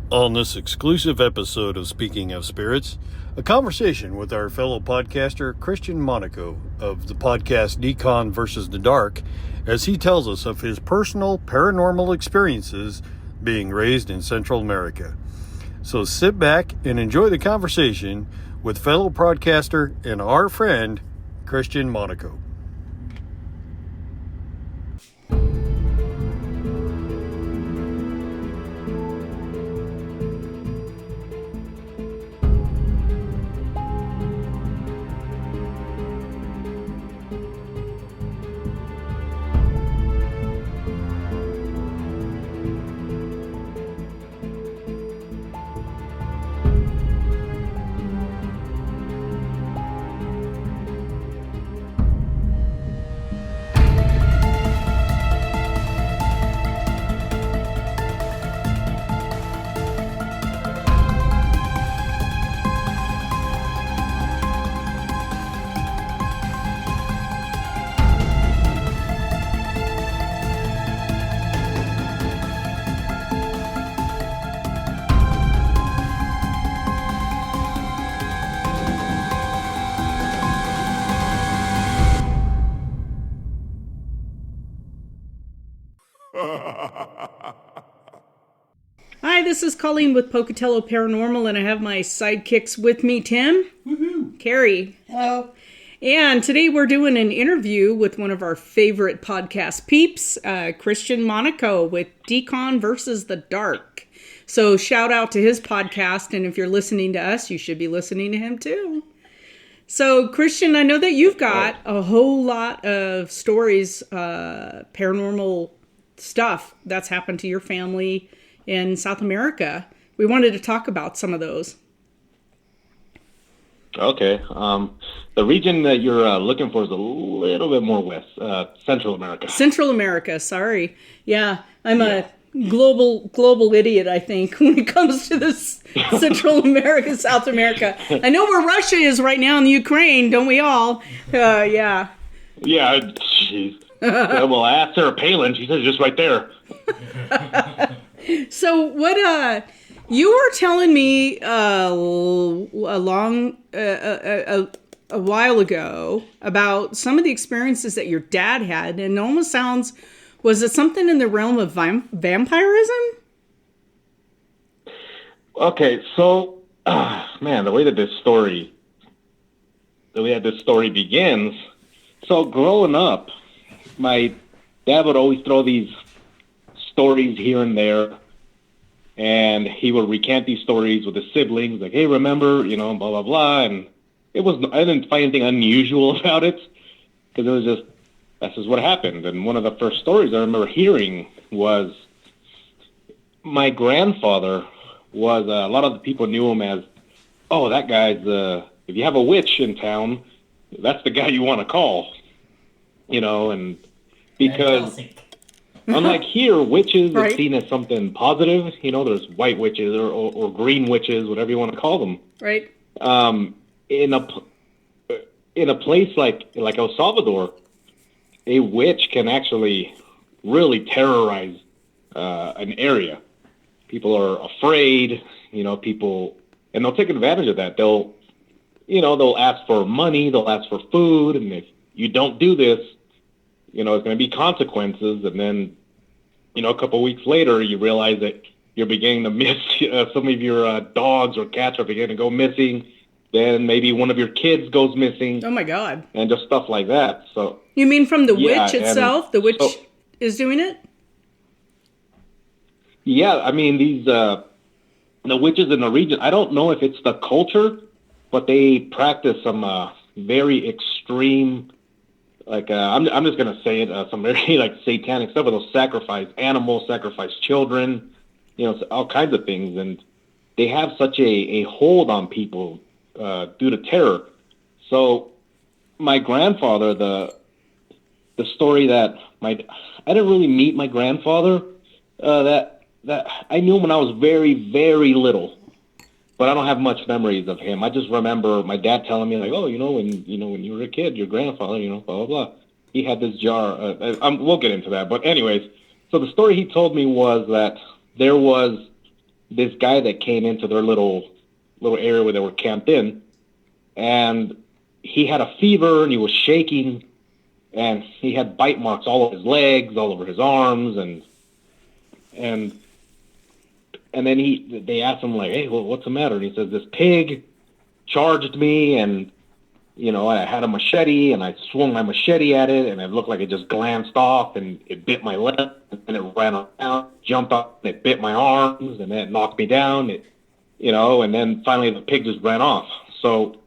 On this exclusive episode of Speaking of Spirits, a conversation with our fellow podcaster Christian Monaco of the podcast Dkon versus the Dark, as he tells us of his personal paranormal experiences being raised in Central America. So sit back and enjoy the conversation with fellow podcaster and our friend Christian Monaco. Hi, this is Colleen with Pocatello Paranormal, and I have my sidekicks with me, Tim. Woohoo! Carrie. Hello. And today we're doing an interview with one of our favorite podcast peeps, Christian Monaco with Dkon versus the Dark. So shout out to his podcast, and if you're listening to us, you should be listening to him too. So Christian, I know that you've got a whole lot of stories, paranormal stuff that's happened to your family in South America. We wanted to talk about some of those. Okay. The region that you're looking for is a little bit more west, Central America. Central America, sorry. Yeah, I'm a global idiot, I think, when it comes to this Central America, South America. I know where Russia is right now in the Ukraine, don't we all? Yeah. Yeah, jeez. Well, I asked Sarah Palin. She said just right there. So what you were telling me a while ago about some of the experiences that your dad had, and it almost sounds, was it something in the realm of vampirism? Okay, so man, the way that this story begins. So growing up, my dad would always throw these stories here and there, and he would recant these stories with his siblings, like, hey, remember, blah, blah, blah, and I didn't find anything unusual about it, because it was just, that's just what happened. And one of the first stories I remember hearing was my grandfather was, a lot of the people knew him as, oh, that guy's, if you have a witch in town, that's the guy you want to call, and because unlike here, witches are seen as something positive. There's white witches or green witches, whatever you want to call them. Right. In a place like El Salvador, a witch can actually really terrorize an area. People are afraid, people, and they'll take advantage of that. They'll ask for money, they'll ask for food, and if you don't do this, it's going to be consequences. And then, a couple of weeks later, you realize that you're beginning to miss some of your dogs or cats are beginning to go missing. Then maybe one of your kids goes missing. Oh, my God. And just stuff like that. So you mean from the witch itself? The witch is doing it? Yeah, I mean, these the witches in the region, I don't know if it's the culture, but they practice some very extreme, like, I'm just going to say it, some very, like, satanic stuff, where they'll sacrifice animals, sacrifice children, all kinds of things. And they have such a hold on people due to terror. So my grandfather, the story that I didn't really meet my grandfather, that I knew him when I was very, very little. But I don't have much memories of him. I just remember my dad telling me, like, oh, when you were a kid, your grandfather, blah, blah, blah. He had this jar. We'll get into that. But anyways, so the story he told me was that there was this guy that came into their little area where they were camped in, and he had a fever and he was shaking, and he had bite marks all over his legs, all over his arms, and then they asked him like, "Hey, well, what's the matter?" And he says, "This pig charged me, and I had a machete, and I swung my machete at it, and it looked like it just glanced off, and it bit my lip, and it ran around, jumped up, and it bit my arms, and then it knocked me down, and then finally the pig just ran off." So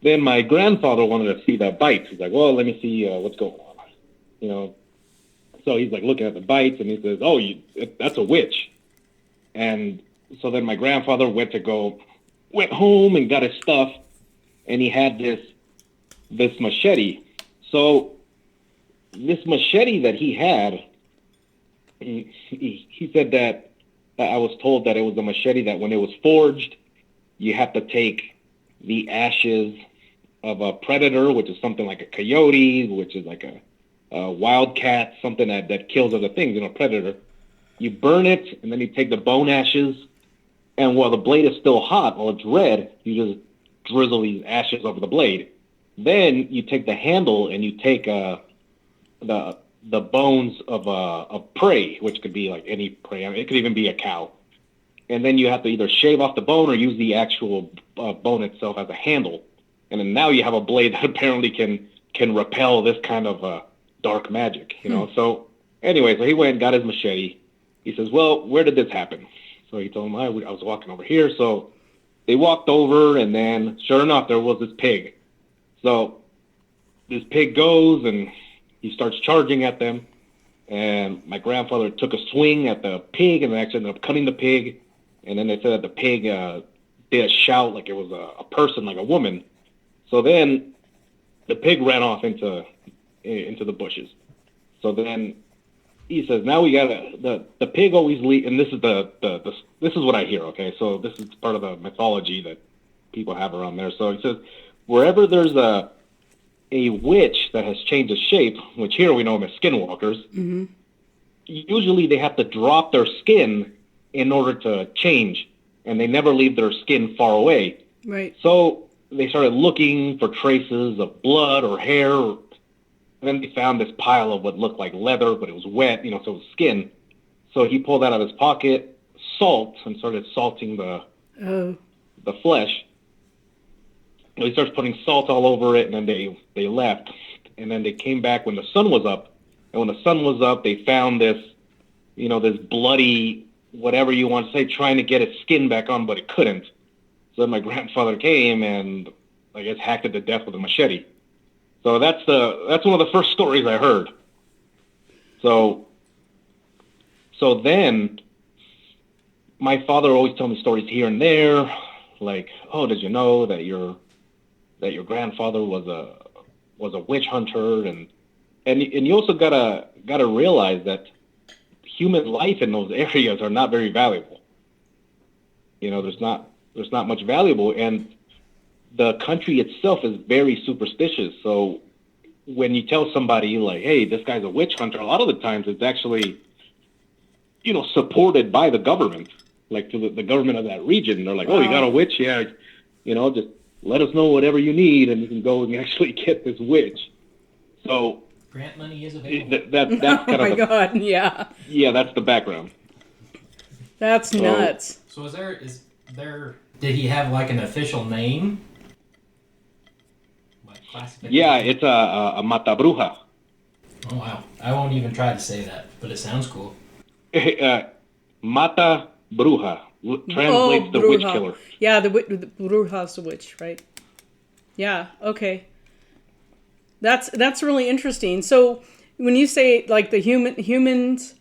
then my grandfather wanted to see the bites. He's like, "Well, let me see what's going on," So he's like looking at the bites, and he says, "Oh, that's a witch." And so then my grandfather went home and got his stuff, and he had this machete. So this machete that he had, he said that I was told that it was a machete that when it was forged, you have to take the ashes of a predator, which is something like a coyote, which is like a wildcat, something that kills other things, predator. You burn it, and then you take the bone ashes, and while the blade is still hot, while it's red, you just drizzle these ashes over the blade. Then you take the handle and you take the bones of prey, which could be like any prey. I mean, it could even be a cow. And then you have to either shave off the bone or use the actual bone itself as a handle. And then now you have a blade that apparently can repel this kind of dark magic, So anyway, so he went and got his machete. He says, "Well, where did this happen?" So he told him, I was walking over here. So they walked over, and then sure enough, there was this pig. So this pig goes, and he starts charging at them. And my grandfather took a swing at the pig, and actually ended up cutting the pig. And then they said that the pig did a shout like it was a person, like a woman. So then the pig ran off into the bushes. So then he says, "Now we gotta the pig always leave," and this is this is what I hear. Okay, so this is part of the mythology that people have around there. So he says, wherever there's a witch that has changed its shape, which here we know them as skinwalkers, usually they have to drop their skin in order to change, and they never leave their skin far away. Right. So they started looking for traces of blood or hair. And then they found this pile of what looked like leather, but it was wet, so it was skin. So he pulled out of his pocket salt and started salting the flesh. And he starts putting salt all over it, and then they left. And then they came back when the sun was up. And when the sun was up, they found this, this bloody, whatever you want to say, trying to get its skin back on, but it couldn't. So then my grandfather came and, I guess, hacked it to death with a machete. So that's one of the first stories I heard. So then my father always told me stories here and there, like, "Oh, did you know that your grandfather was a witch hunter?" And you also gotta realize that human life in those areas are not very valuable. There's not much valuable, and the country itself is very superstitious. So when you tell somebody like, "Hey, this guy's a witch hunter," a lot of the times it's actually, supported by the government, like to the government of that region. They're like, "Oh, you got a witch? Yeah, just let us know whatever you need, and you can go and actually get this witch." So grant money is available. That's kind of God, yeah. Yeah, that's the background. That's nuts. So is there? Did he have like an official name? Yeah, it's a mata bruja. Oh, wow. I won't even try to say that, but it sounds cool. Mata bruja translates the witch killer. Yeah, the bruja's the witch, right? Yeah, okay. That's really interesting. So when you say like the humans,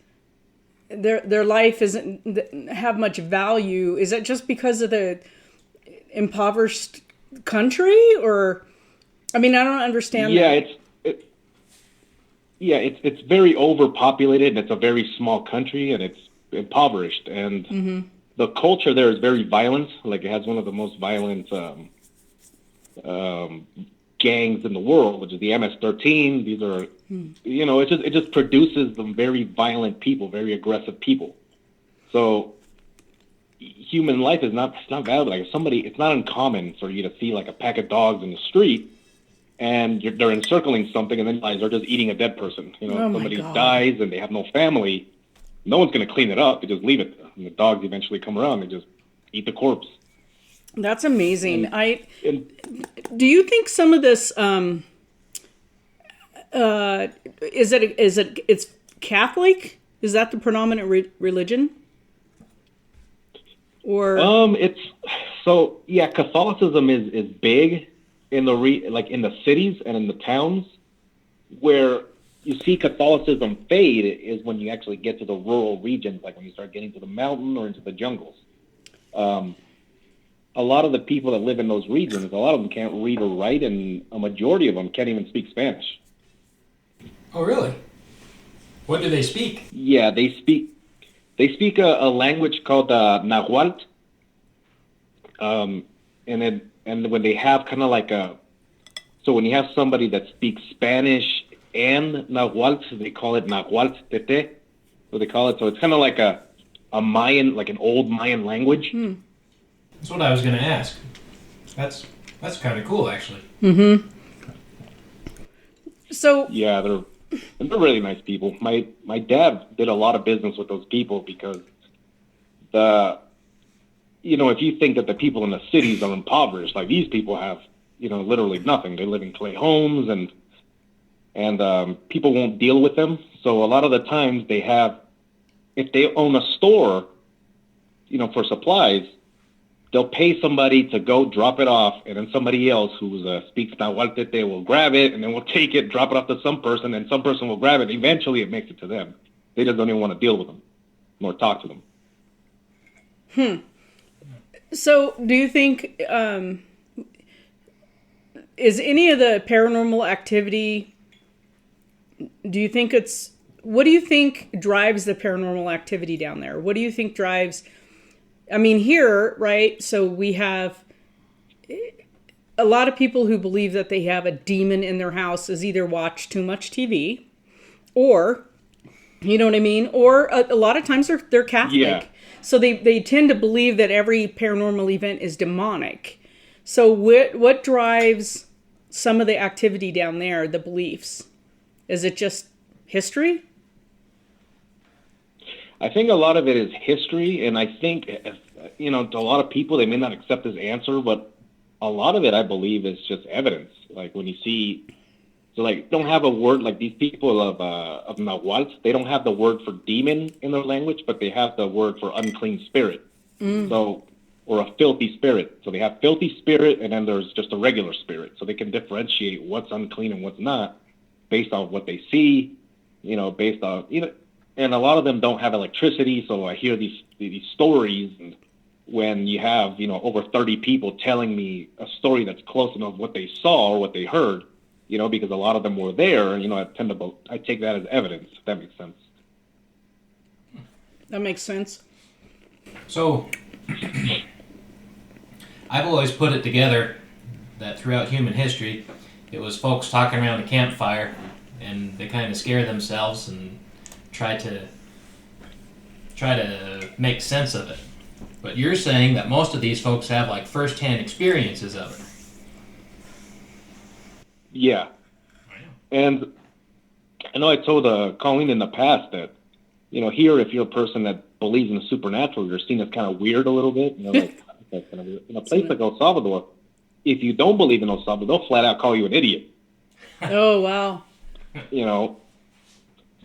their life doesn't have much value, is that just because of the impoverished country, or? I mean, I don't understand. Yeah, it's very overpopulated, and it's a very small country, and it's impoverished, and the culture there is very violent. Like, it has one of the most violent gangs in the world, which is the MS-13. These are, it just produces some very violent people, very aggressive people. So human life is not, it's not valuable. Like it's not uncommon for you to see like a pack of dogs in the street and they're encircling something and then realize they're just eating a dead person. You know, Oh, my somebody God. dies and they have no family. No one's going to clean it up. They just leave it there. And the dogs eventually come around and just eat the corpse. That's amazing. And Do you think some of this it's Catholic? Is that the predominant religion? Or Catholicism is big in the in the cities and in the towns. Where you see Catholicism fade is when you actually get to the rural regions, like when you start getting to the mountain or into the jungles. A lot of the people that live in those regions, a lot of them can't read or write, and a majority of them can't even speak Spanish. Oh, really? What do they speak? Yeah, they speak a language called Nahuatl. And when they have kind of like when you have somebody that speaks Spanish and Nahuatl, they call it Nahuatl Tete. So they call it. So it's kind of like a Mayan, like an old Mayan language. That's what I was going to ask. That's kind of cool, actually. Mm-hmm. So yeah, they're really nice people. My dad did a lot of business with those people because if you think that the people in the cities are impoverished, like these people have, literally nothing. They live in clay homes and people won't deal with them. So a lot of the times if they own a store, for supplies, they'll pay somebody to go drop it off, and then somebody else who speaks Nahuatl will grab it, and then we'll take it, drop it off to some person, and some person will grab it. Eventually, it makes it to them. They just don't even want to deal with them, nor talk to them. So, do you think is any of the paranormal activity? What do you think drives the paranormal activity down there? What do you think drives? I mean, here, right? So we have a lot of people who believe that they have a demon in their house is either watch too much TV or, you know what I mean? Or a lot of times they're Catholic. Yeah. So they tend to believe that every paranormal event is demonic. So what drives some of the activity down there, the beliefs? Is it just history? I think a lot of it is history, and I think, to a lot of people, they may not accept this answer, but a lot of it, I believe, is just evidence. Like when you see, don't have a word, like these people of Nahuatl, they don't have the word for demon in their language, but they have the word for unclean spirit. So, or a filthy spirit. So they have filthy spirit, and then there's just a regular spirit. So they can differentiate what's unclean and what's not based on what they see, based on, and a lot of them don't have electricity, so I hear these stories, and when you have, over 30 people telling me a story that's close enough what they saw or what they heard, because a lot of them were there, I take that as evidence, if that makes sense. That makes sense. So, I've always put it together that throughout human history, it was folks talking around a campfire, and they kind of scare themselves and try to make sense of it. But you're saying that most of these folks have like first-hand experiences of it. Yeah. And I know I told Colleen in the past that, here, if you're a person that believes in the supernatural, you're seen as kind of weird a little bit. Like in a place like El Salvador, if you don't believe in El Salvador, they'll flat out call you an idiot. Oh, wow.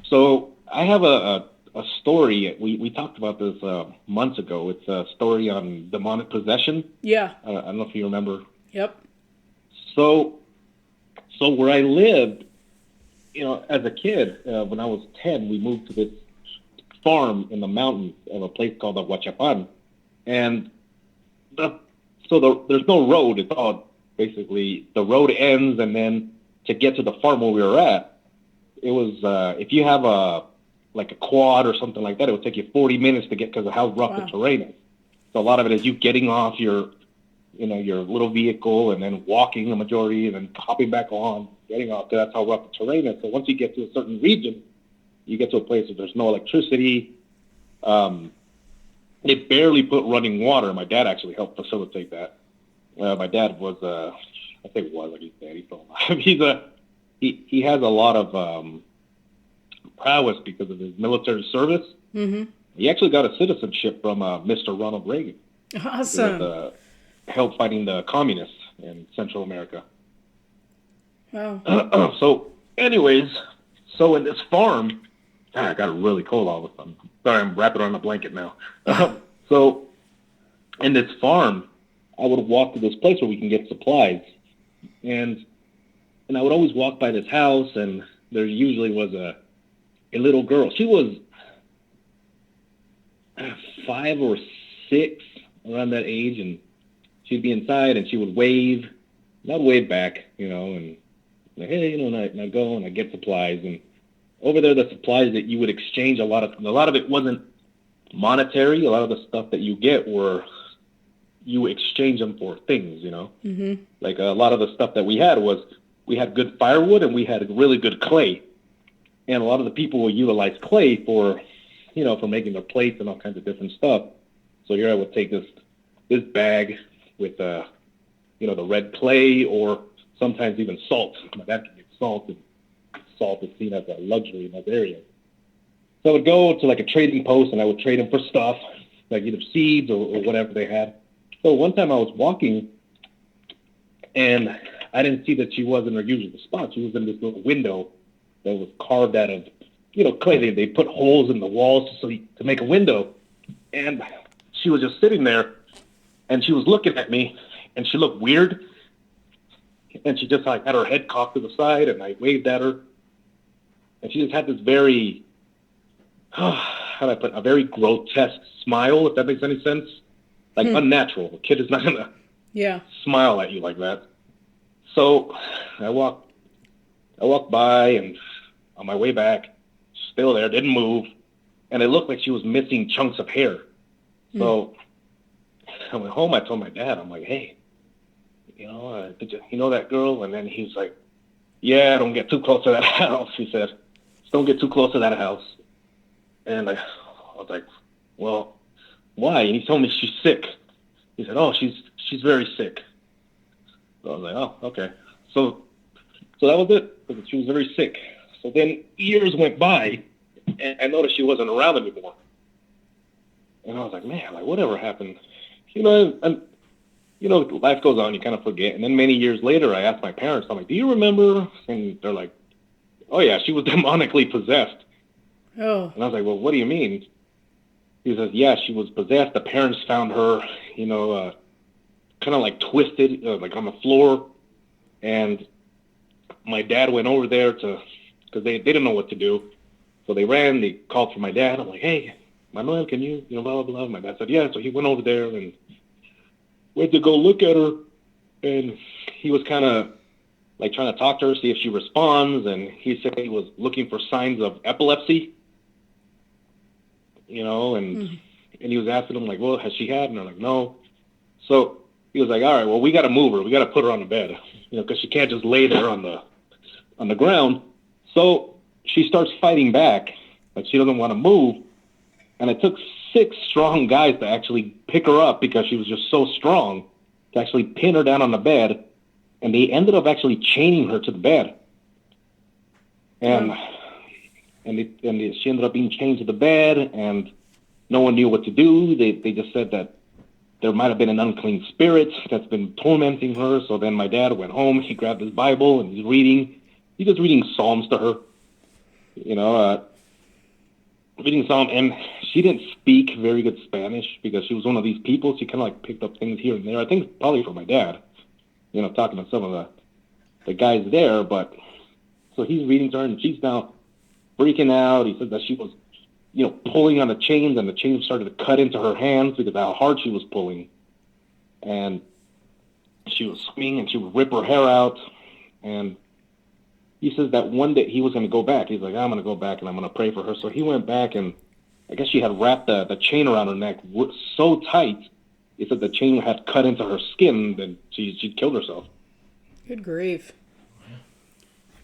So I have a story. We talked about this months ago. It's a story on demonic possession. Yeah. I don't know if you remember. Yep. So where I lived, as a kid, when I was 10, we moved to this farm in the mountains of a place called the Huachapan. And there's no road. It's all basically the road ends, and then to get to the farm where we were at, it was if you have a quad or something like that, it would take you 40 minutes to get because of how rough the terrain is. So a lot of it is you getting off your little vehicle and then walking the majority and then hopping back on, getting off, because that's how rough the terrain is. So once you get to a certain region, you get to a place where there's no electricity, and they barely put running water. My dad actually helped facilitate that. My dad was, I think was, like he's dead, he's still alive. He has a lot of prowess because of his military service. Mm-hmm. He actually got a citizenship from Mr. Ronald Reagan. Awesome. With, help fighting the communists in Central America. Wow. So, anyways, so in this farm, I got really cold all of a sudden. Sorry, I'm wrapping around a blanket now. So, in this farm, I would walk to this place where we can get supplies, and I would always walk by this house, and there usually was a little girl. She was 5 or 6, around that age, and she'd be inside, and she would wave, and I'd wave back, and like, hey, and I go and I get supplies, and over there, the supplies that you would exchange, a lot of it wasn't monetary. A lot of the stuff that you get you exchange them for things, Mm-hmm. Like a lot of the stuff that we had good firewood and we had really good clay, and a lot of the people will utilize clay for making their plates and all kinds of different stuff. So here I would take this bag with the red clay, or sometimes even salt. My dad could get salt, and salt is seen as a luxury in that area. So I would go to like a trading post, and I would trade them for stuff, like either seeds or whatever they had. So one time I was walking, and I didn't see that she was in her usual spot. She was in this little window that was carved out of, clay. They put holes in the walls to make a window. And she was just sitting there, and she was looking at me, and she looked weird. And she just had her head cocked to the side, and I waved at her. And she just had this very, a very grotesque smile, if that makes any sense. Like unnatural. A kid is not going to smile at you like that. So I walked by, and on my way back, still there, didn't move. And it looked like she was missing chunks of hair. So I went home, I told my dad, I'm like, hey, did you know that girl? And then he's like, yeah, don't get too close to that house, he said. Just don't get too close to that house. And I was like, well, why? And he told me she's sick. He said, oh, she's very sick. So I was like, oh, okay. So that was it, because she was very sick. So then years went by, and I noticed she wasn't around anymore. And I was like, man, whatever happened? And life goes on, you kind of forget. And then many years later, I asked my parents, I'm like, do you remember? And they're like, oh, yeah, she was demonically possessed. Oh. And I was like, well, what do you mean? He says, yeah, she was possessed. The parents found her, kind of like twisted, like on the floor. And my dad went over there because they didn't know what to do. So they ran, they called for my dad. I'm like, hey, Manuel, can you, blah, blah, blah. My dad said, yeah. So he went over there and went to go look at her. And he was kind of like trying to talk to her, see if she responds. And he said he was looking for signs of epilepsy, and he was asking them, like, well, has she had? And they're like, no. So he was like, all right, well, we got to move her. We got to put her on the bed, because she can't just lay there on the ground. So she starts fighting back, like she doesn't want to move. And it took 6 strong guys to actually pick her up, because she was just so strong, to actually pin her down on the bed. And they ended up actually chaining her to the bed. And she ended up being chained to the bed, and no one knew what to do. They just said that there might have been an unclean spirit that's been tormenting her. So then my dad went home, he grabbed his Bible, and he's just reading Psalms to her, reading Psalm. And she didn't speak very good Spanish, because she was one of these people. She kind of like picked up things here and there. I think probably from my dad, talking to some of the guys there. But so he's reading to her, and she's now freaking out. He said that she was, pulling on the chains, and the chains started to cut into her hands because of how hard she was pulling. And she was screaming, and she would rip her hair out. And he says that one day he was going to go back. He's like, I'm going to go back, and I'm going to pray for her. So he went back, and I guess she had wrapped the chain around her neck so tight, he said the chain had cut into her skin, and she'd killed herself. Good grief.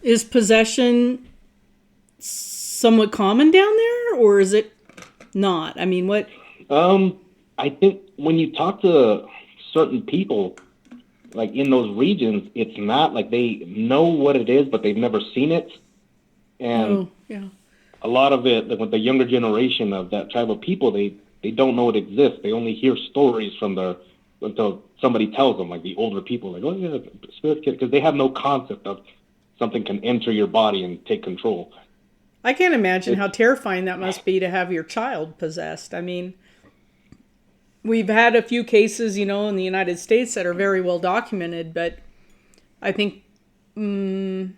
Is possession somewhat common down there, or is it not? I mean, what? I think when you talk to certain people, like in those regions, it's not like they know what it is, but they've never seen it. And a lot of it, with the younger generation of that tribe of people, they don't know it exists. They only hear stories until somebody tells them, like the older people, like, oh yeah, spirit kid, because they have no concept of something can enter your body and take control. I can't imagine how terrifying that must be to have your child possessed. I mean, we've had a few cases, in the United States that are very well documented, but I think, we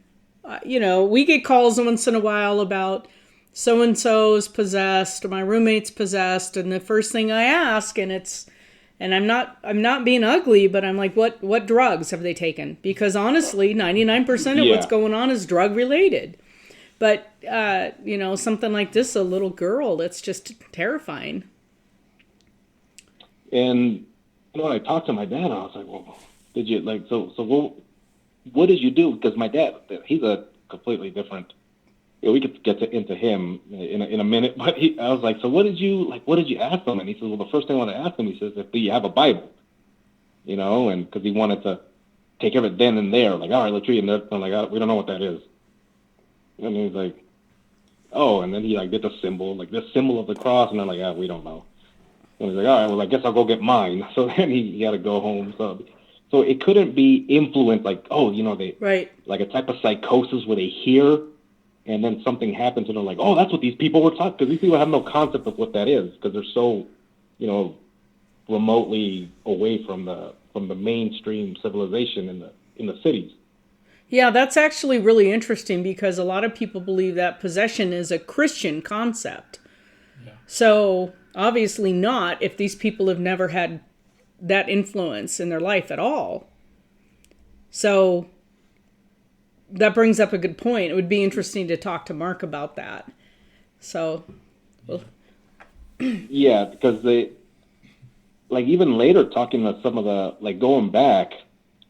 get calls once in a while about so-and-so's possessed, or my roommate's possessed, and the first thing I ask, and I'm not being ugly, but I'm like, what drugs have they taken? Because honestly, 99% of what's going on is drug related. But, something like this, a little girl, that's just terrifying. And when I talked to my dad, I was like, well, did you, like, so what did you do? Because my dad, he's a completely different, we could get into him in a minute, but I was like, so what did you ask him? And he says, well, the first thing I want to ask him, he says, do you have a Bible? And because he wanted to take care of it then and there, like, all right, let's read it. I'm like, we don't know what that is. And he's like, oh, and then he like did the symbol, like this symbol of the cross, and I'm like, we don't know. And he's like, all right, well, I guess I'll go get mine. So then he had to go home. So it couldn't be influenced, like, like a type of psychosis where they hear, and then something happens, and they're like, oh, that's what these people were talking. Because these people have no concept of what that is, because they're so, remotely away from the mainstream civilization in the cities. Yeah, that's actually really interesting, because a lot of people believe that possession is a Christian concept. Yeah. So obviously not if these people have never had that influence in their life at all. So that brings up a good point. It would be interesting to talk to Mark about that. So, yeah, because they, like, even later talking to some of the, like, going back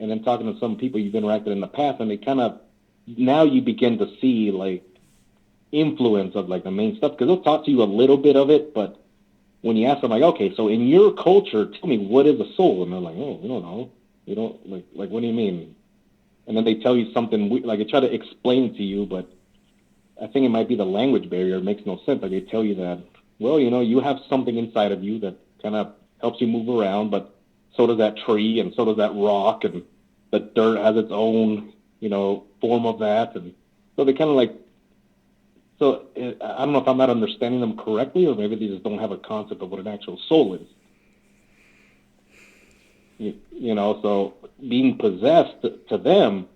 and then talking to some people you've interacted in the past, and they kind of, now you begin to see, like, influence of, like, the main stuff, because they'll talk to you a little bit of it, but when you ask them, like, okay, so in your culture, tell me, what is a soul? And they're like, oh, we don't know. We don't, like, what do you mean? And then they tell you something, like, they try to explain it to you, but I think it might be the language barrier. It makes no sense. Like, they tell you that, well, you have something inside of you that kind of helps you move around, but so does that tree, and so does that rock, and the dirt has its own, form of that. And so they kind of like, so I don't know if I'm not understanding them correctly, or maybe they just don't have a concept of what an actual soul is. So being possessed to them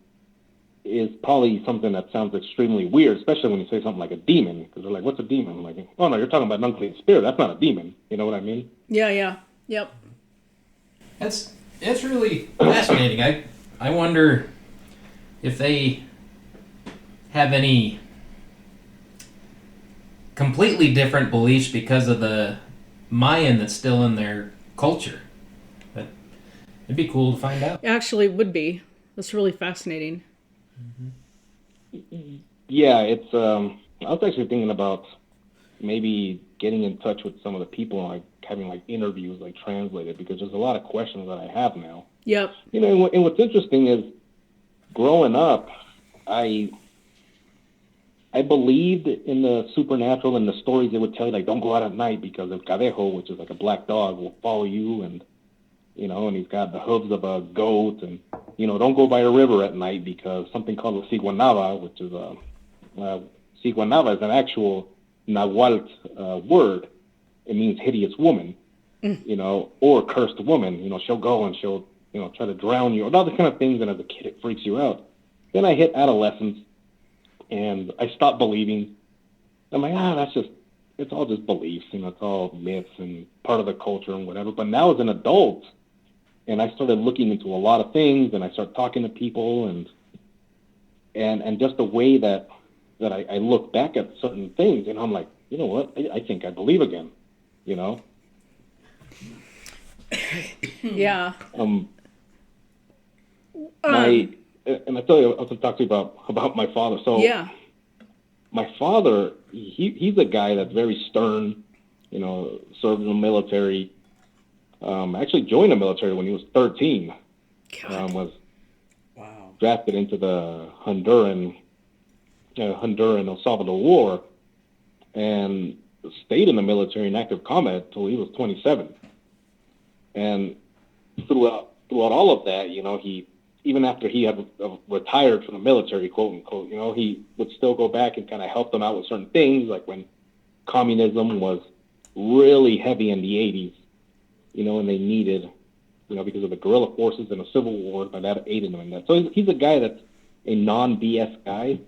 is probably something that sounds extremely weird, especially when you say something like a demon, because they're like, what's a demon? I'm like, oh, no, you're talking about an unclean spirit. That's not a demon. You know what I mean? Yeah. Yep. It's really fascinating. I wonder if they have any completely different beliefs because of the Mayan that's still in their culture. But it'd be cool to find out. Actually, it would be. That's really fascinating. Mm-hmm. Yeah, it's. I was actually thinking about maybe getting in touch with some of the people and like having like interviews like translated, because there's a lot of questions that I have now. Yep. And what's interesting is, growing up, I believed in the supernatural and the stories they would tell you, like, don't go out at night because of Cadejo, which is like a black dog, will follow you, and and he's got the hooves of a goat, and don't go by a river at night because something called a ciguanaba, which is ciguanaba is an actual Nahuatl word. It means hideous woman, or cursed woman. She'll go and she'll try to drown you, or all the kind of things, and as a kid it freaks you out. Then I hit adolescence, and I stopped believing. I'm like, it's all just beliefs, it's all myths and part of the culture and whatever. But now as an adult, and I started looking into a lot of things, and I started talking to people, and just the way that I look back at certain things, and I'm like, you know what? I think I believe again, Yeah. And I tell you, I was talk to you about my father. So yeah. My father, he's a guy that's very stern, served in the military, actually joined the military when he was 13. God. Was Wow. drafted into the Honduran El Salvador War, and stayed in the military in active combat until he was 27. And throughout all of that, he, even after he had retired from the military, quote unquote, he would still go back and kind of help them out with certain things, like when communism was really heavy in the 80s, and they needed, because of the guerrilla forces and the Civil War, but that aided him in that. So he's a guy that's a non-BS guy,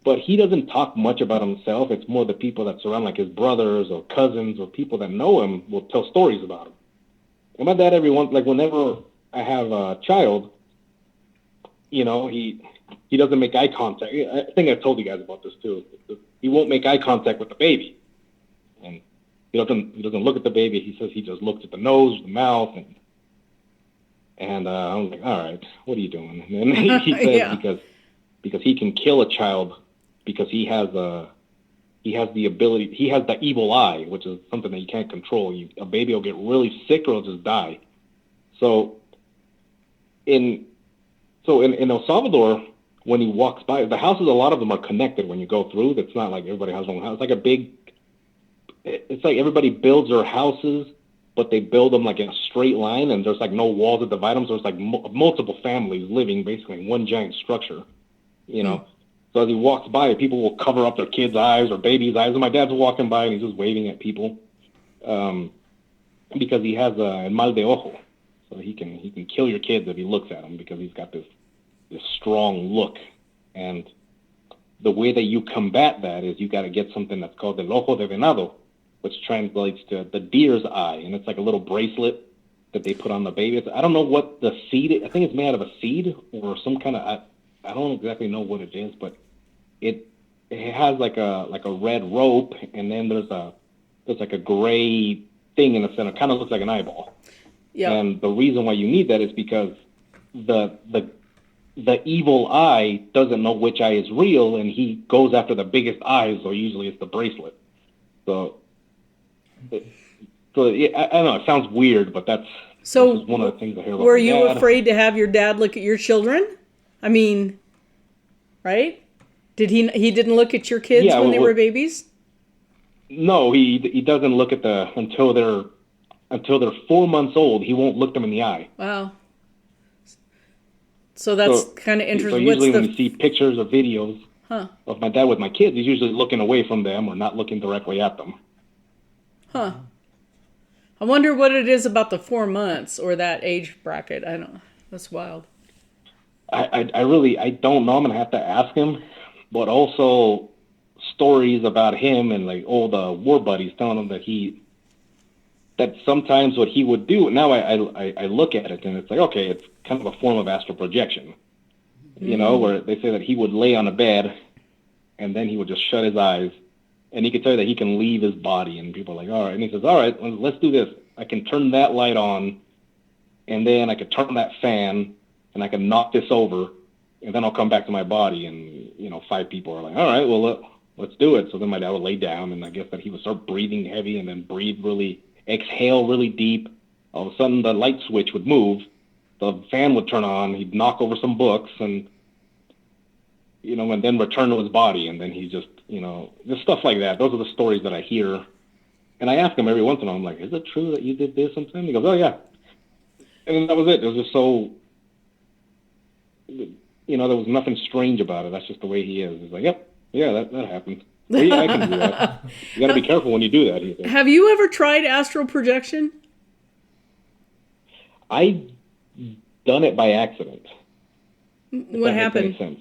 but he doesn't talk much about himself. It's more the people that surround, like his brothers or cousins or people that know him, will tell stories about him. And my dad, whenever I have a child, he doesn't make eye contact. I think I've told you guys about this too. He won't make eye contact with the baby, and he doesn't look at the baby. He says he just looks at the nose, the mouth, and I'm like, all right, what are you doing? And then he says Yeah. because he can kill a child because he has the ability. He has the evil eye, which is something that you can't control. A baby will get really sick or it'll just die. So in El Salvador, when he walks by, the houses, a lot of them are connected when you go through. It's not like everybody has their own house. It's like everybody builds their houses, but they build them like in a straight line, and there's like no walls that divide them. So it's like multiple families living basically in one giant structure, So as he walks by, people will cover up their kids' eyes or babies' eyes. And my dad's walking by and he's just waving at people, because he has a mal de ojo, so he can kill your kids if he looks at them, because he's got this strong look. And the way that you combat that is you got to get something that's called el ojo de venado, which translates to the deer's eye, and it's like a little bracelet that they put on the baby. I don't know what the seed is. I think it's made out of a seed or some kind of, I don't exactly know what it is, but it has like a red rope, and then there's like a gray thing in the center, kind of looks like an eyeball. Yeah. And the reason why you need that is because the evil eye doesn't know which eye is real, and he goes after the biggest eye, so usually it's the bracelet. So I don't know, it sounds weird, but that's one of the things I hear about. Were you afraid to have your dad look at your children? I mean, right? Did he didn't look at your kids when they were babies? No, he doesn't look at until they're 4 months old. He won't look them in the eye. Wow. So that's kind of interesting. So usually when you see pictures or videos of my dad with my kids, he's usually looking away from them or not looking directly at them. Huh. I wonder what it is about the 4 months or that age bracket. I don't know. That's wild. I don't know. I'm going to have to ask him. But also stories about him and like all the war buddies telling him that sometimes what he would do, now I look at it and it's like, okay, it's kind of a form of astral projection, where they say that he would lay on a bed and then he would just shut his eyes and he could tell you that he can leave his body, and people are like, all right. And he says, all right, let's do this. I can turn that light on, and then I could turn that fan, and I can knock this over, and then I'll come back to my body. And 5 people are like, all right, well, let's do it. So then my dad would lay down, and I guess that he would start breathing heavy and then exhale really deep. All of a sudden the light switch would move, the fan would turn on, he'd knock over some books, and and then return to his body, and then he just just stuff like that. Those are the stories that I hear, and I ask him every once in a while, I'm like, is it true that you did this sometime? He goes, oh yeah. And that was it. It was just so, there was nothing strange about it. That's just the way he is. He's like, yep, yeah, that happened. Well, yeah, I can do that. You got to be careful when you do that. Have you ever tried astral projection? I done it by accident. What happened? Makes sense.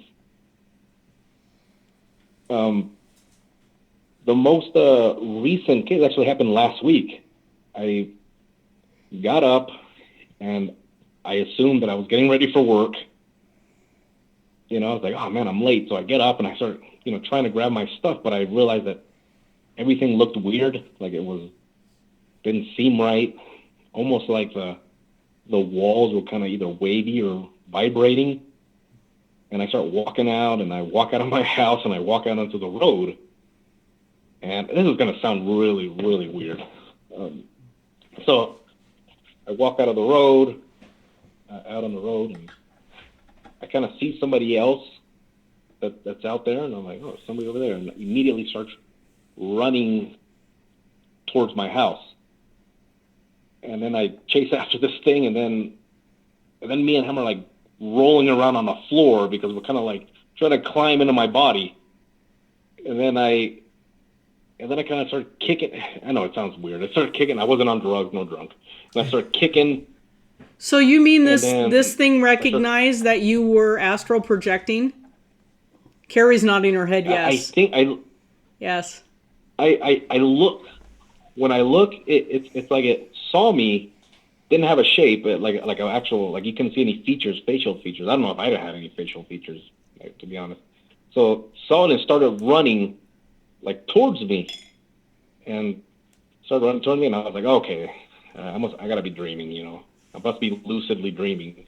The most recent case actually happened last week. I got up and I assumed that I was getting ready for work. I was like, oh man, I'm late. So I get up and I start, trying to grab my stuff, but I realized that everything looked weird. Like didn't seem right. Almost like the walls were kind of either wavy or vibrating. And I start walking out, and I walk out of my house, and I walk out onto the road. And this is going to sound really, really weird. So I walk out of the road, out on the road, and I kind of see somebody else that's out there, and I'm like, oh, somebody over there, and immediately starts running towards my house. And then I chase after this thing, and then me and him are like rolling around on the floor because we're kind of like trying to climb into my body. And then I kind of started kicking. I know it sounds weird. I started kicking. I wasn't on drugs, no drunk. And I started kicking. So you mean this thing recognized that you were astral projecting? Carrie's nodding her head yes. I think Yes. I look. When I look, it's like it saw me. Didn't have a shape, but like an actual, like you couldn't see any features, facial features. I don't know if I'd have had any facial features, like, to be honest. So saw it and started running like towards me, and started running towards me, and I was like, okay, I gotta be dreaming, you know. I must be lucidly dreaming.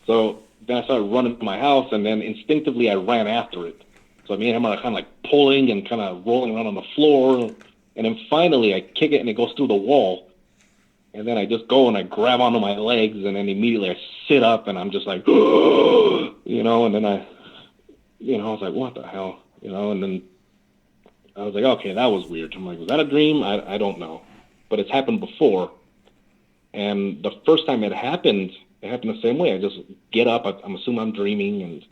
So then I started running to my house, and then instinctively I ran after it. So me and him are kind of like pulling and kind of rolling around on the floor, and then finally I kick it and it goes through the wall. And then I just go and I grab onto my legs, and then immediately I sit up, and I'm just like, you know, and then I was like, what the hell, you know, and then I was like, okay, that was weird. I'm like, was that a dream? I don't know, but it's happened before. And the first time it happened the same way. I just get up, I'm assuming I'm dreaming,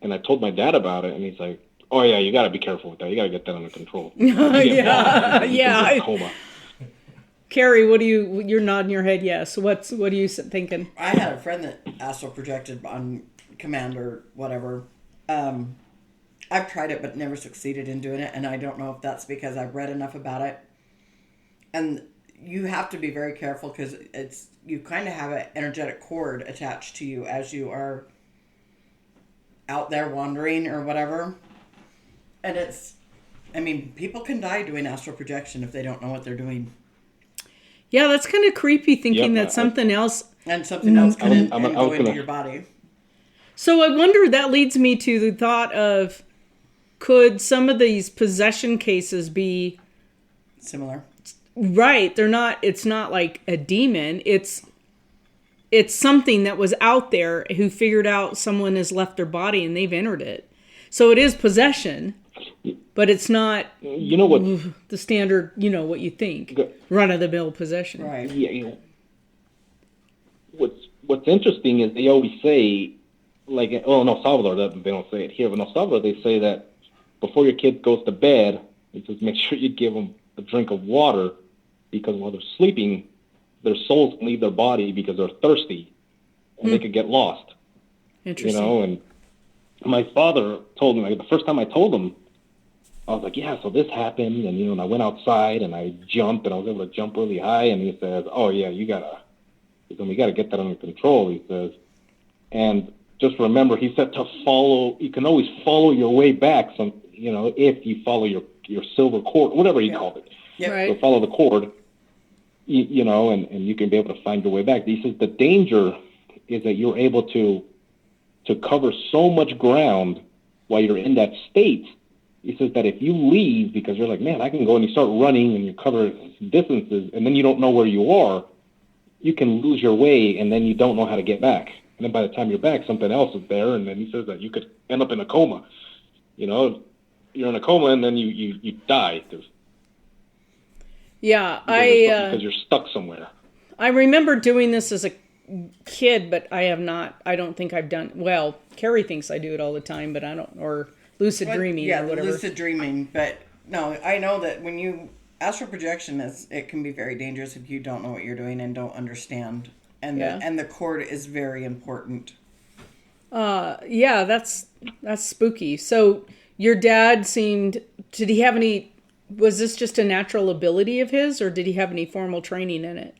and I told my dad about it, and he's like, oh yeah, you got to be careful with that. You got to get that under control. Yeah. Coma. Carrie, you're nodding your head yes. What are you thinking? I had a friend that astral projected on command or whatever. I've tried it but never succeeded in doing it, and I don't know if that's because I've read enough about it. And you have to be very careful because you kind of have an energetic cord attached to you as you are out there wandering or whatever. And people can die doing astral projection if they don't know what they're doing. Yeah, that's kind of creepy thinking that something else... And something else can go into your body. So I wonder, that leads me to the thought of, could some of these possession cases be... Similar. Right. It's not like a demon. It's something that was out there who figured out someone has left their body and they've entered it. So it is possession. But it's not, you know what, the standard, you know, what you think, run-of-the-mill possession. Right. Yeah, you know, what's interesting is they always say, like, in El Salvador, they don't say it here, but in El Salvador they say that before your kid goes to bed, it says make sure you give them a drink of water, because while they're sleeping, their souls can leave their body because they're thirsty, and they could get lost. Interesting. You know, and my father told me, like, the first time I told him, I was like, yeah, so this happened, and, you know, and I went outside, and I jumped, and I was able to jump really high, and he says, oh, yeah, we gotta get that under control, he says. And just remember, he said you can always follow your way back, you know, if you follow your silver cord, whatever he called it. Yeah. Right. So follow the cord, you know, and you can be able to find your way back. He says the danger is that you're able to cover so much ground while you're in that state. He says that if you leave because you're like, man, I can go, and you start running and you cover distances, and then you don't know where you are, you can lose your way, and then you don't know how to get back. And then by the time you're back, something else is there, and then he says that you could end up in a coma. You know, you're in a coma, and then you die. Because you're stuck somewhere. I remember doing this as a kid, but I don't think I've done, well, Carrie thinks I do it all the time, but I don't, or lucid dreaming or whatever. Yeah, lucid dreaming. But no, I know that when astral projection it can be very dangerous if you don't know what you're doing and don't understand. And the cord is very important. Yeah, that's spooky. So your dad did he have any, was this just a natural ability of his, or did he have any formal training in it?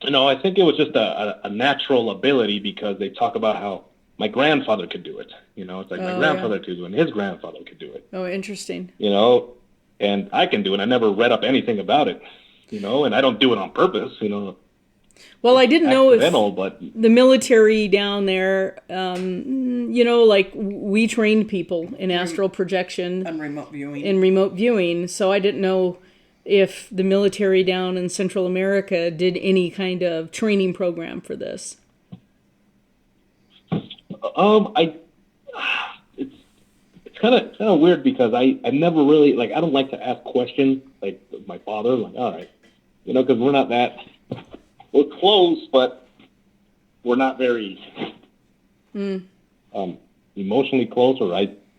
No, I think it was just a natural ability, because they talk about how my grandfather could do it. You know, it's like my grandfather could do it, and his grandfather could do it. Oh, interesting. You know, and I can do it. I never read up anything about it, you know, and I don't do it on purpose, you know. Well, I didn't know if but the military down there, you know, like we trained people in astral projection and remote viewing. In remote viewing, so I didn't know if the military down in Central America did any kind of training program for this. It's kind of weird because I never really, like, I don't like to ask questions like my father, like, all right, because we're not that, we're close, but we're not very emotionally close, or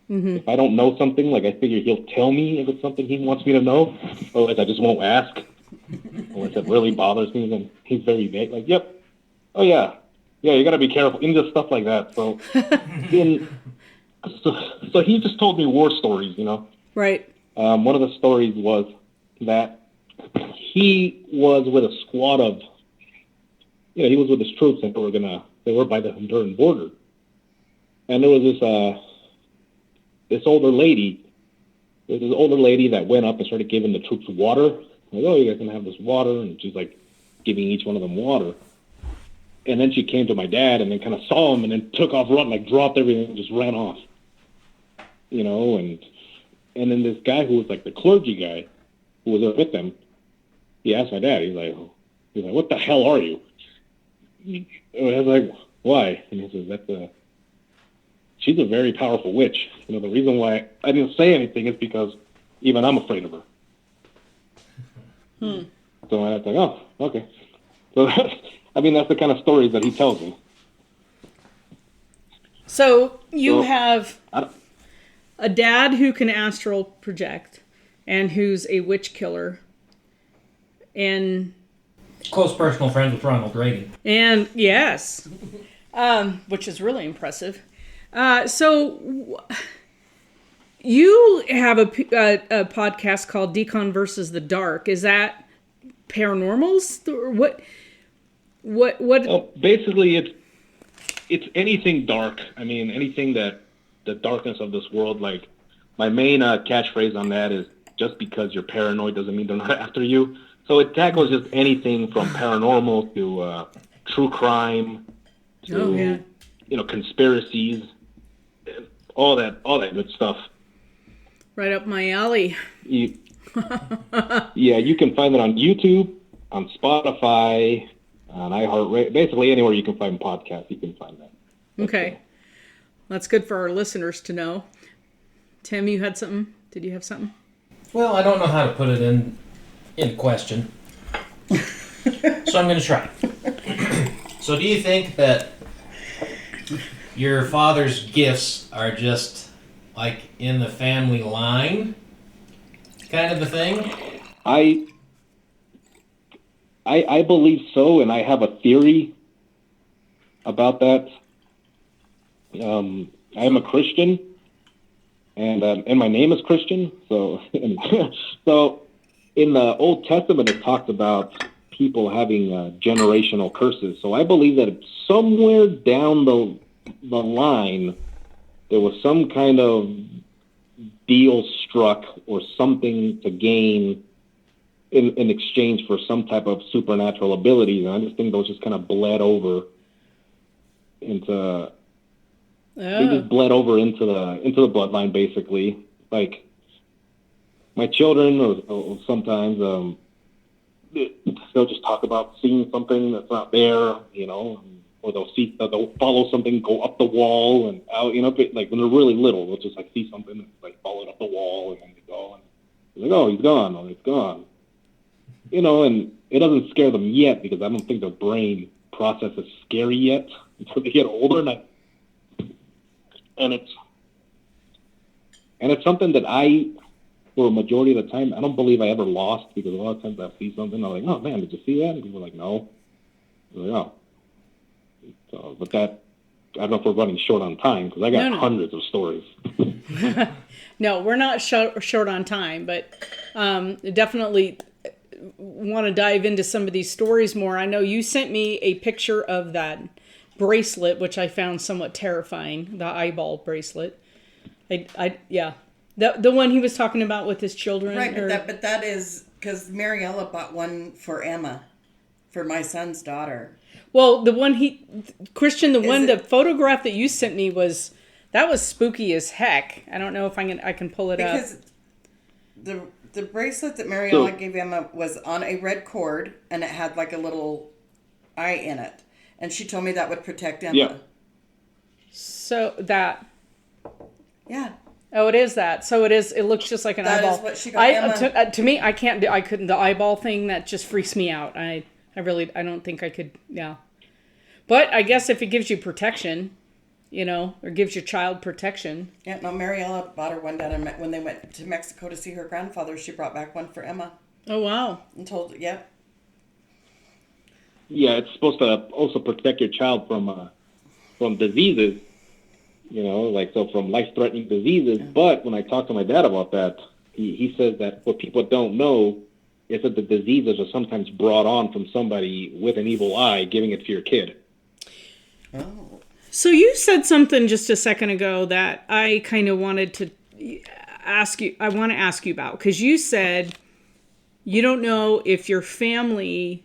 if I don't know something, like, I figure he'll tell me if it's something he wants me to know, otherwise I just won't ask. Unless it really bothers me, then he's very vague, like, yep, oh yeah, you gotta be careful, just stuff like that. So, so he just told me war stories, Right. One of the stories was that he was with a squad of, he was with his troops, and they were by the Honduran border. And there was this older lady that went up and started giving the troops water. Like, oh, you guys can have this water. And she's like giving each one of them water. And then she came to my dad and then kind of saw him and then took off running, like dropped everything and just ran off. And then this guy who was like the clergy guy who was with them, he asked my dad, he's like, what the hell are you? And I was like, why? And he says, she's a very powerful witch. The reason why I didn't say anything is because even I'm afraid of her. So I was like, oh, okay. So that's the kind of stories that he tells me. So you have a dad who can astral project and who's a witch killer. And close personal friends with Ronald Reagan. And yes, which is really impressive. So you have a podcast called Dkon versus the Dark. Is that paranormals or what? Well, basically, it's anything dark. I mean, anything that the darkness of this world. Like, my main catchphrase on that is, just because you're paranoid doesn't mean they're not after you. So it tackles just anything from paranormal to true crime to conspiracies, all that good stuff. Right up my alley. You can find it on YouTube, on Spotify, on iHeartRadio, basically anywhere you can find podcasts, you can find that. Okay. That's good for our listeners to know. Tim, you had something? Did you have something? Well, I don't know how to put it in question. So I'm going to try. So do you think that your father's gifts are just like in the family line kind of a thing? I believe so, and I have a theory about that. I am a Christian, and my name is Christian. So, so in the Old Testament, it talks about people having generational curses. So I believe that somewhere down the line, there was some kind of deal struck or something to gain in exchange for some type of supernatural abilities. And I just think those just kind of bled over into... They just bled over into the bloodline, basically. Like, my children, or sometimes they'll just talk about seeing something that's not there, or they'll follow something go up the wall and out, like when they're really little, they'll just like see something that's like followed up the wall, and then they go and they're like, oh, he's gone, or it's gone, and it doesn't scare them yet because I don't think their brain processes scary yet until they get older, and it's something that for a majority of the time, I don't believe I ever lost, because a lot of times I see something, I'm like, oh man, did you see that? And people are like, no. I'm like, oh. So, but that, I don't know if we're running short on time, because I got hundreds of stories. No, we're not short on time, but definitely want to dive into some of these stories more. I know you sent me a picture of that bracelet, which I found somewhat terrifying, the eyeball bracelet. The one he was talking about with his children. Right, but that is because Mariella bought one for Emma, for my son's daughter. Well, the photograph that you sent me that was spooky as heck. I don't know if I can pull it up. Because The bracelet that Mariella gave Emma was on a red cord, and it had like a little eye in it. And she told me that would protect Emma. Yeah. So that. Yeah. Oh, it is that. So it is. It looks just like an That eyeball. is what she got Emma. To me, I can't do. I couldn't. The eyeball thing, that just freaks me out. I don't think I could. Yeah. But I guess if it gives you protection, or gives your child protection. Yeah, no, Mariella bought her one down, and when they went to Mexico to see her grandfather, she brought back one for Emma. Oh, wow. And told, yep. Yeah, it's supposed to also protect your child from diseases, from life-threatening diseases. Yeah. But when I talked to my dad about that, he says that what people don't know is that the diseases are sometimes brought on from somebody with an evil eye giving it to your kid. Oh. So you said something just a second ago that I kind of wanted to ask you. I want to ask you about, because you said you don't know if your family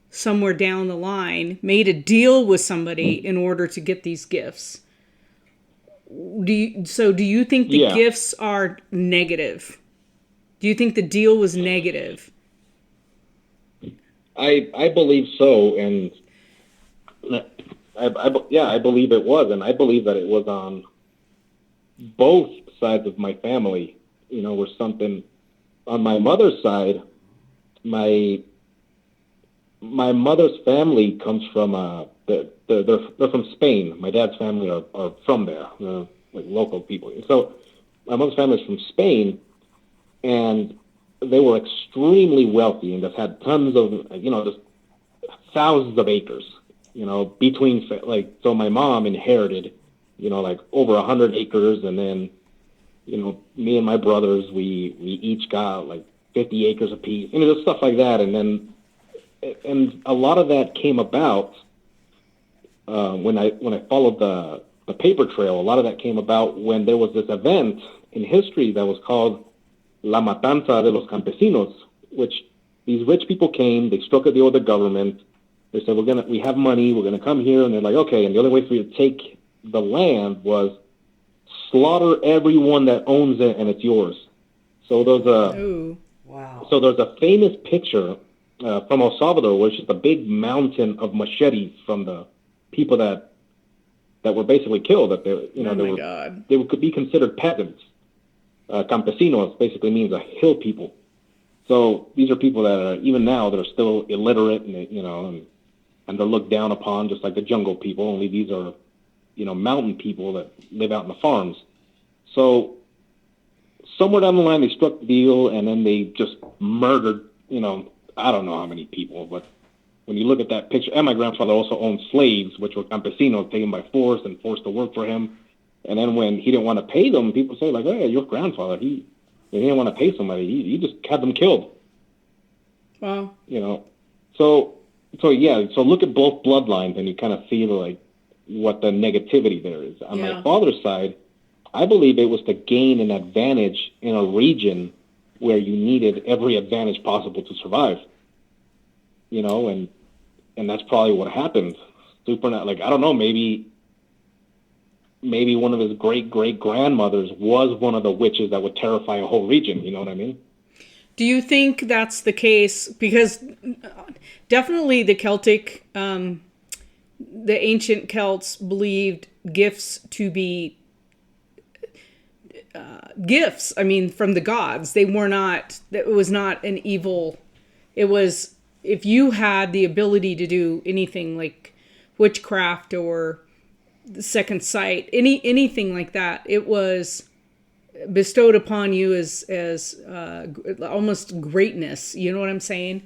somewhere down the line made a deal with somebody in order to get these gifts. Do you think the gifts are negative? Do you think the deal was negative? I believe so, and I believe it was, and I believe that it was on both sides of my family. Where something on my mother's side, my mother's family comes from they're from Spain. My dad's family are from there, like local people. So my mother's family is from Spain, and they were extremely wealthy and just had tons of just thousands of acres. Between so my mom inherited over 100 acres, and then me and my brothers we each got 50 acres apiece. Just stuff like that, and a lot of that came about when I followed the paper trail. A lot of that came about when there was this event in history that was called La Matanza de los Campesinos, which these rich people came, they struck a deal with the government. They said, we have money, we're gonna come here, and they're like, okay, and the only way for you to take the land was slaughter everyone that owns it and it's yours. So there's a famous picture from El Salvador, where it's just a big mountain of machetes from the people that were basically killed. That they could be considered peasants. Campesinos basically means a hill people. So these are people that are, even now, they're still illiterate, and and they're looked down upon just like the jungle people. Only these are, mountain people that live out in the farms. So somewhere down the line, they struck the deal, and then they just murdered, I don't know how many people, but when you look at that picture, and my grandfather also owned slaves, which were campesinos, taken by force and forced to work for him. And then when he didn't want to pay them, people say, hey, your grandfather, he didn't want to pay somebody. He just had them killed. Wow. So look at both bloodlines, and you kind of see what the negativity there is. On my father's side, I believe it was to gain an advantage in a region where you needed every advantage possible to survive. And that's probably what happened. I don't know, maybe one of his great-great-grandmothers was one of the witches that would terrify a whole region, you know what I mean? Do you think that's the case? Because definitely the Celtic, the ancient Celts believed gifts to be gifts. I mean, from the gods. It was not an evil. It was, if you had the ability to do anything like witchcraft or the second sight, anything like that, it was bestowed upon you as almost greatness. You know what I'm saying?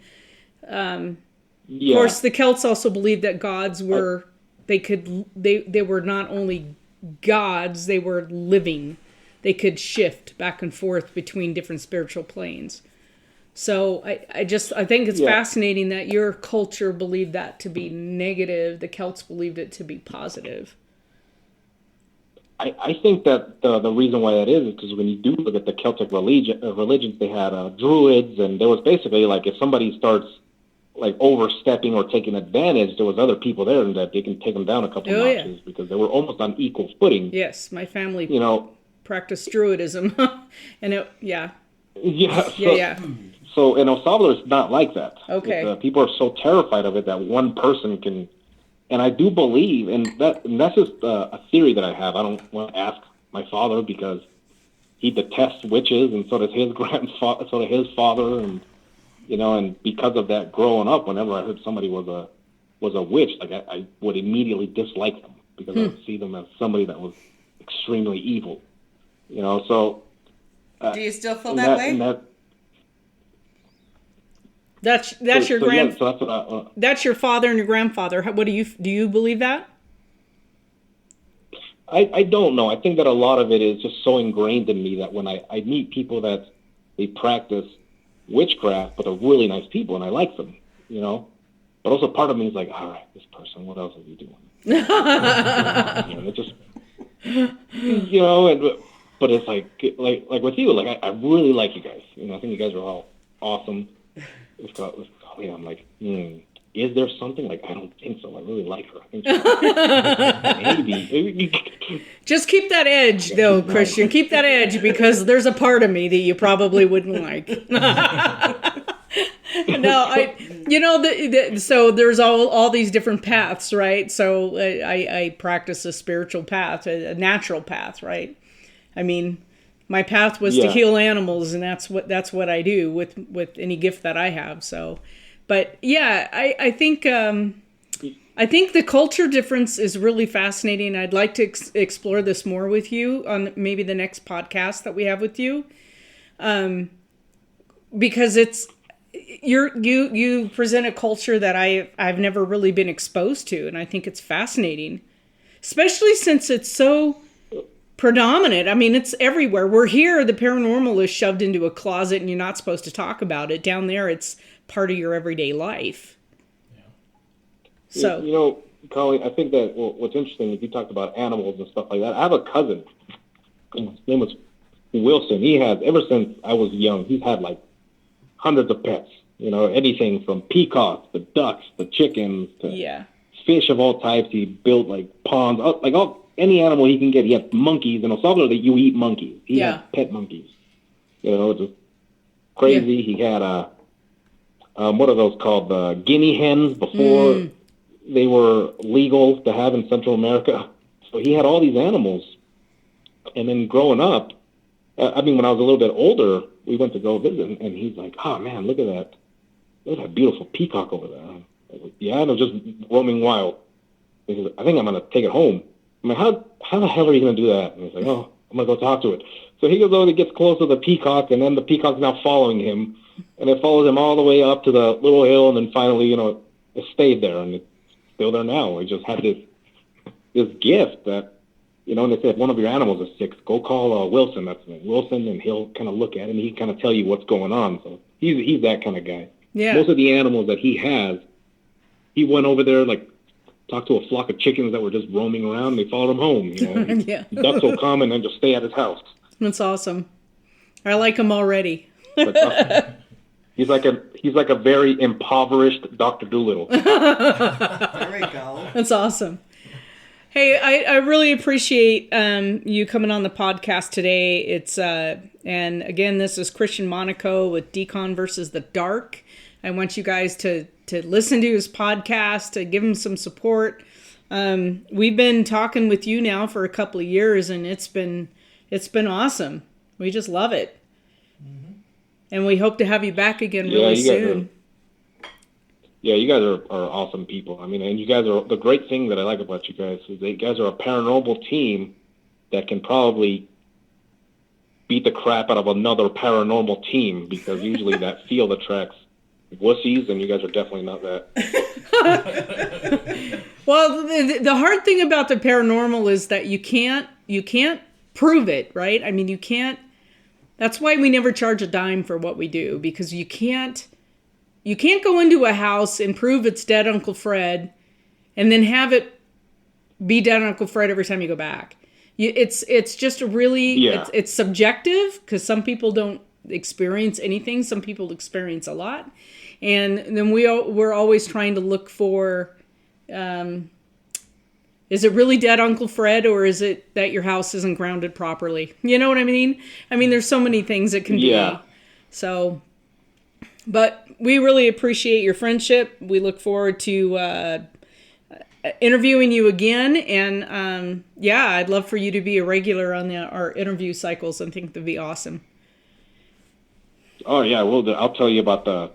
Of course, the Celts also believed that gods were they were not only gods, they were living. They could shift back and forth between different spiritual planes. So I think it's fascinating that your culture believed that to be negative. The Celts believed it to be positive. I think that the reason why that is because when you do look at the Celtic religions, they had druids, and there was basically if somebody starts overstepping or taking advantage, there was other people there and that they can take them down a couple notches because they were almost on equal footing. Yes, my family practiced druidism, and Yeah. Yeah. So in El Salvador, it's not like that. Okay. People are so terrified of it that one person can. And I do believe, and that's just a theory that I have. I don't want to ask my father because he detests witches, and so does his grandfather, so does his father, and and because of that, growing up, whenever I heard somebody was a witch, like I would immediately dislike them because I would see them as somebody that was extremely evil. So. Do you still feel that way? That's your that's your father and your grandfather. What do you believe that? I don't know. I think that a lot of it is just so ingrained in me that when I meet people that they practice witchcraft, but they're really nice people and I like them, But also part of me is like, all right, this person, what else are you doing? It just, but it's like with you, like I really like you guys. I think you guys are all awesome. I'm like, is there something? Like, I don't think so. I really like her. I think maybe. Just keep that edge, though, Christian. Keep that edge because there's a part of me that you probably wouldn't like. No, so there's all these different paths, right? So I practice a spiritual path, a natural path, right? I mean, my path was to heal animals, and that's what I do with any gift that I have. So, but yeah, I think the culture difference is really fascinating. I'd like to explore this more with you on maybe the next podcast that we have with you, because you present a culture that I've never really been exposed to, and I think it's fascinating, especially since it's so predominant. I mean, it's everywhere. We're here, the paranormal is shoved into a closet and you're not supposed to talk about it. Down there, it's part of your everyday life. Yeah. So, Colleen, I think that what's interesting is you talked about animals and stuff like that. I have a cousin. His name was Wilson. He has, ever since I was young, he's had like hundreds of pets. Anything from peacocks, the ducks, the chickens, to fish of all types. He built like ponds, any animal he can get. He had monkeys. In El Salvador, that you eat monkeys. He had pet monkeys. Just crazy. He had what are those called? Guinea hens before they were legal to have in Central America. So he had all these animals. And then growing up, when I was a little bit older, we went to go visit, and he's like, "Oh man, look at that! Look at that beautiful peacock over there." I was like, "Yeah, and it was just roaming wild." He says, "I think I'm gonna take it home." I'm like, how the hell are you going to do that? And he's like, "Oh, I'm going to go talk to it." So he goes over and gets close to the peacock, and then the peacock's now following him, and it follows him all the way up to the little hill, and then finally, it stayed there, and it's still there now. He just had this gift that, and they said, if one of your animals is sick, go call Wilson. That's Wilson, and he'll kind of look at it, and he kind of tell you what's going on. So he's that kind of guy. Yeah. Most of the animals that he has, he went over there, like, talked to a flock of chickens that were just roaming around. They followed him home. Ducks will come and then just stay at his house. That's awesome. I like him already. He's like a very impoverished Dr. Dolittle. There we go. That's awesome. Hey, I really appreciate you coming on the podcast today. It's and again, this is Christian Monaco with Dkon versus the Dark. I want you guys to listen to his podcast, to give him some support. We've been talking with you now for a couple of years, and it's been awesome. We just love it. Mm-hmm. And we hope to have you back again really soon. You guys are awesome people. I mean, and you guys are, the great thing that I like about you guys is that you guys are a paranormal team that can probably beat the crap out of another paranormal team, because usually that field attracts wussies, and you guys are definitely not that. Well, the hard thing about the paranormal is that you can't prove it, right? I mean, you can't. That's why we never charge a dime for what we do, because you can't go into a house and prove it's dead Uncle Fred and then have it be dead Uncle Fred every time you go back. It's just really it's subjective, because some people don't experience anything. Some people experience a lot. And then we're always trying to look for, is it really dead Uncle Fred, or is it that your house isn't grounded properly? You know what I mean? I mean, there's so many things it can be. So, but we really appreciate your friendship. We look forward to interviewing you again. And yeah, I'd love for you to be a regular on our interview cycles. I think that'd be awesome. Oh yeah, I'll tell you about the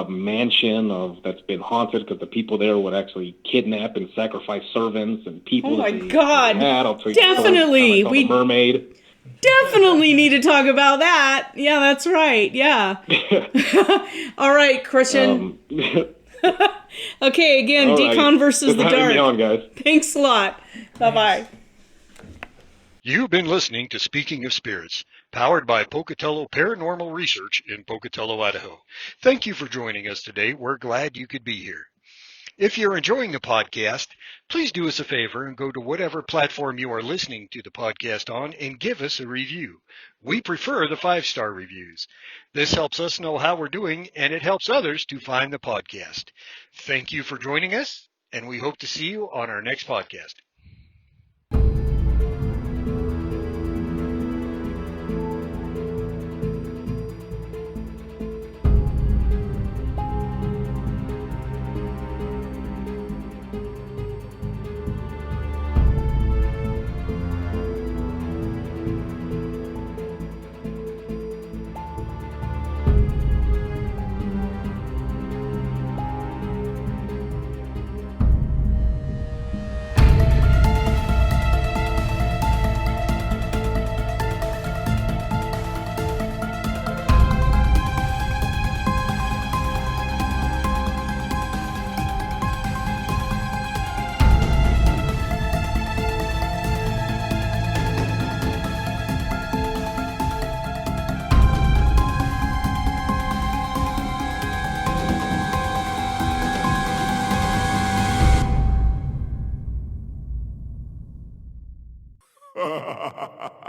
mansion that's been haunted because the people there would actually kidnap and sacrifice servants and people. Oh my God! I'll tell you Definitely, we mermaid. Definitely need to talk about that. Yeah, that's right. Yeah. All right, Christian. Okay, again, Dkon versus the Dark. On, guys. Thanks a lot. Bye-bye. You've been listening to Speaking of Spirits, powered by Pocatello Paranormal Research in Pocatello, Idaho. Thank you for joining us today. We're glad you could be here. If you're enjoying the podcast, please do us a favor and go to whatever platform you are listening to the podcast on and give us a review. We prefer the 5-star reviews. This helps us know how we're doing, and it helps others to find the podcast. Thank you for joining us, and we hope to see you on our next podcast. Ha ha ha ha ha!